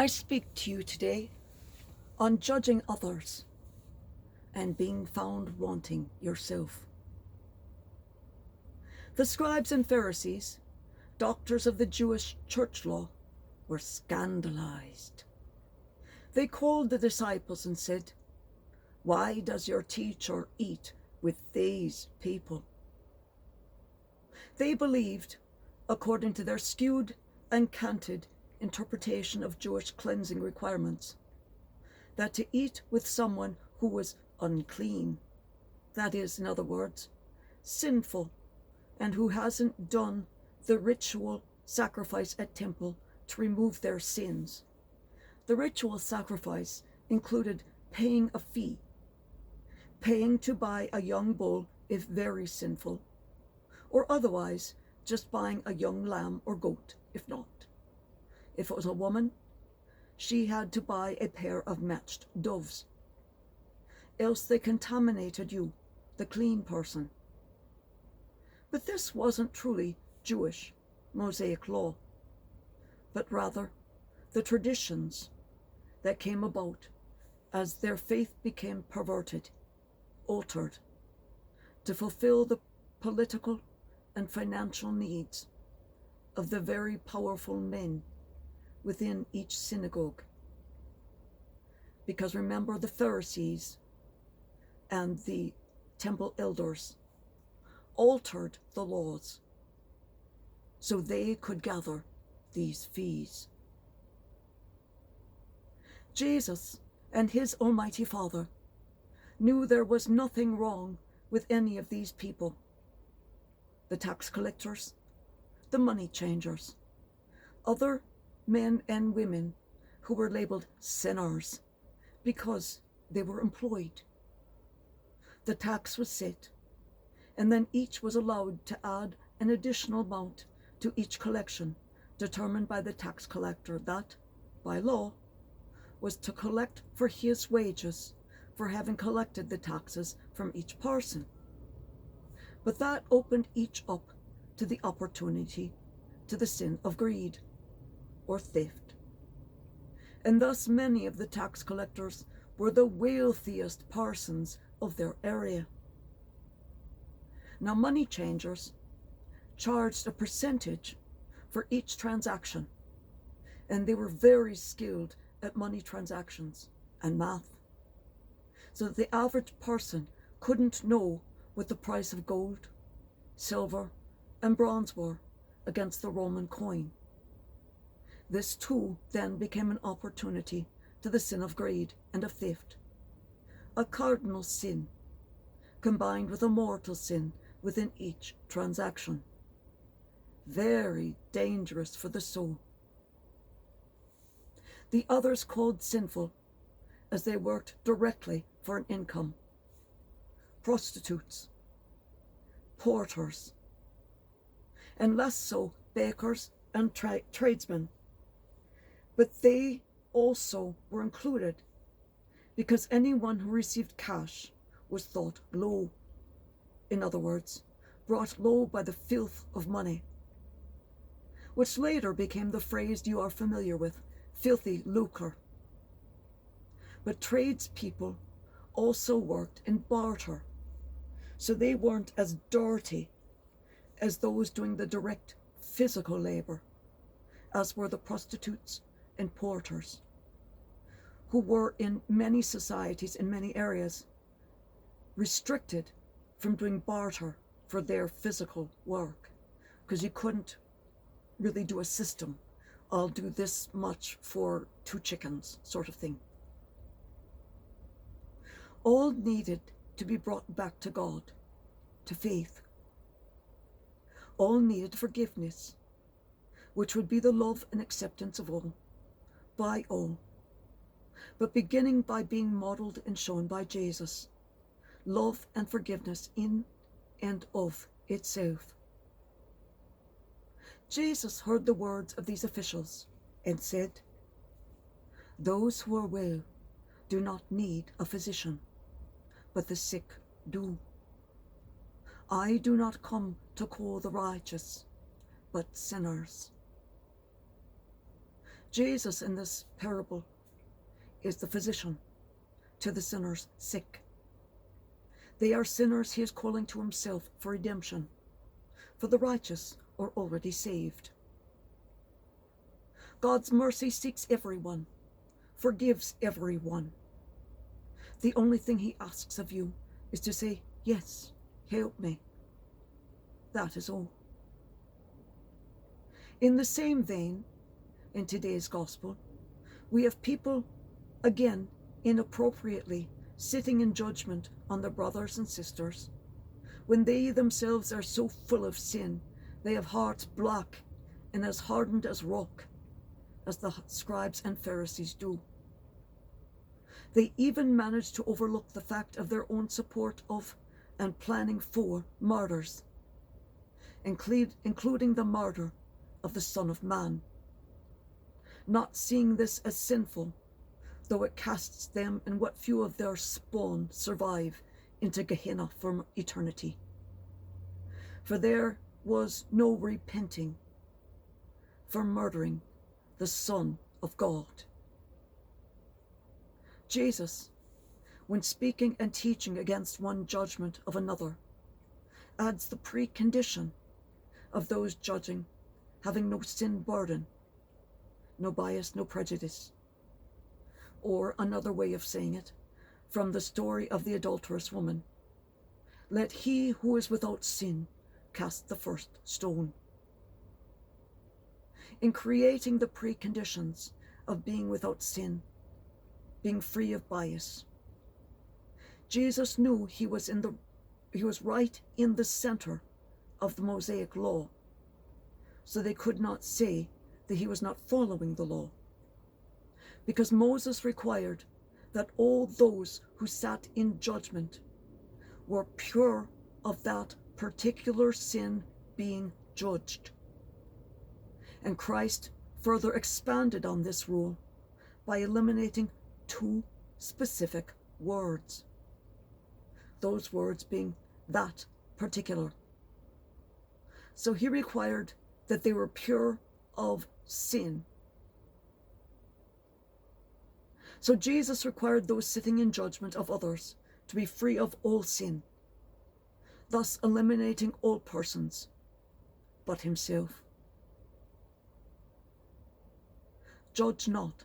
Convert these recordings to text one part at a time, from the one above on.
I speak to you today on judging others and being found wanting yourself. The scribes and Pharisees, doctors of the Jewish church law, were scandalized. They called the disciples and said, "Why does your teacher eat with these people?" They believed, according to their skewed and canted interpretation of Jewish cleansing requirements, that to eat with someone who was unclean, that is, in other words, sinful, and who hasn't done the ritual sacrifice at temple to remove their sins. The ritual sacrifice included paying a fee, paying to buy a young bull if very sinful, or otherwise just buying a young lamb or goat if not. If it was a woman, she had to buy a pair of matched doves. Else they contaminated you, the clean person. But this wasn't truly Jewish Mosaic law, but rather the traditions that came about as their faith became perverted, altered, to fulfill the political and financial needs of the very powerful men within each synagogue. Because remember, the Pharisees and the temple elders altered the laws so they could gather these fees. Jesus and his Almighty Father knew there was nothing wrong with any of these people. The tax collectors, the money changers, other men and women who were labeled sinners because they were employed. The tax was set, and then each was allowed to add an additional amount to each collection determined by the tax collector that, by law, was to collect for his wages for having collected the taxes from each person. But that opened each up to the opportunity to the sin of greed or theft. And thus many of the tax collectors were the wealthiest persons of their area. Now, money changers charged a percentage for each transaction, and they were very skilled at money transactions and math, so that the average person couldn't know what the price of gold, silver, and bronze were against the Roman coin. This too then became an opportunity to the sin of greed and of theft, a cardinal sin combined with a mortal sin within each transaction. Very dangerous for the soul. The others called sinful, as they worked directly for an income: prostitutes, porters, and less so bakers and tradesmen. But they also were included because anyone who received cash was thought low. In other words, brought low by the filth of money, which later became the phrase you are familiar with, filthy lucre. But tradespeople also worked in barter, so they weren't as dirty as those doing the direct physical labor, as were the prostitutes and porters, who were in many societies, in many areas, restricted from doing barter for their physical work, because you couldn't really do a system. I'll do this much for 2 chickens, sort of thing. All needed to be brought back to God, to faith. All needed forgiveness, which would be the love and acceptance of all, by all, but beginning by being modeled and shown by Jesus, love and forgiveness in and of itself. Jesus heard the words of these officials and said, "Those who are well do not need a physician, but the sick do. I do not come to call the righteous, but sinners." Jesus in this parable is the physician to the sinners sick. They are sinners he is calling to himself for redemption, for the righteous are already saved. God's mercy seeks everyone, forgives everyone. The only thing he asks of you is to say, yes, help me. That is all. In the same vein, in today's gospel, we have people, again, inappropriately sitting in judgment on their brothers and sisters, when they themselves are so full of sin, they have hearts black and as hardened as rock, as the scribes and Pharisees do. They even manage to overlook the fact of their own support of and planning for murders, including the murder of the Son of Man, not seeing this as sinful, though it casts them and what few of their spawn survive into Gehenna for eternity. For there was no repenting for murdering the Son of God. Jesus, when speaking and teaching against one judgment of another, adds the precondition of those judging having no sin burden, no bias, no prejudice. Or another way of saying it, from the story of the adulterous woman, let he who is without sin cast the first stone. In creating the preconditions of being without sin, being free of bias, Jesus knew he was right in the center of the Mosaic law, so they could not say that he was not following the law, because Moses required that all those who sat in judgment were pure of that particular sin being judged. And Christ further expanded on this rule by eliminating 2 specific words, those words being that particular. So he required that they were pure of sin. So Jesus required those sitting in judgment of others to be free of all sin, thus eliminating all persons but himself. Judge not,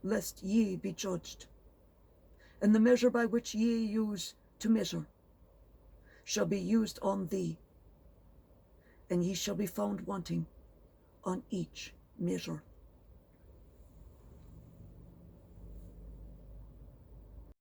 lest ye be judged. And the measure by which ye use to measure shall be used on thee, and ye shall be found wanting on each measure.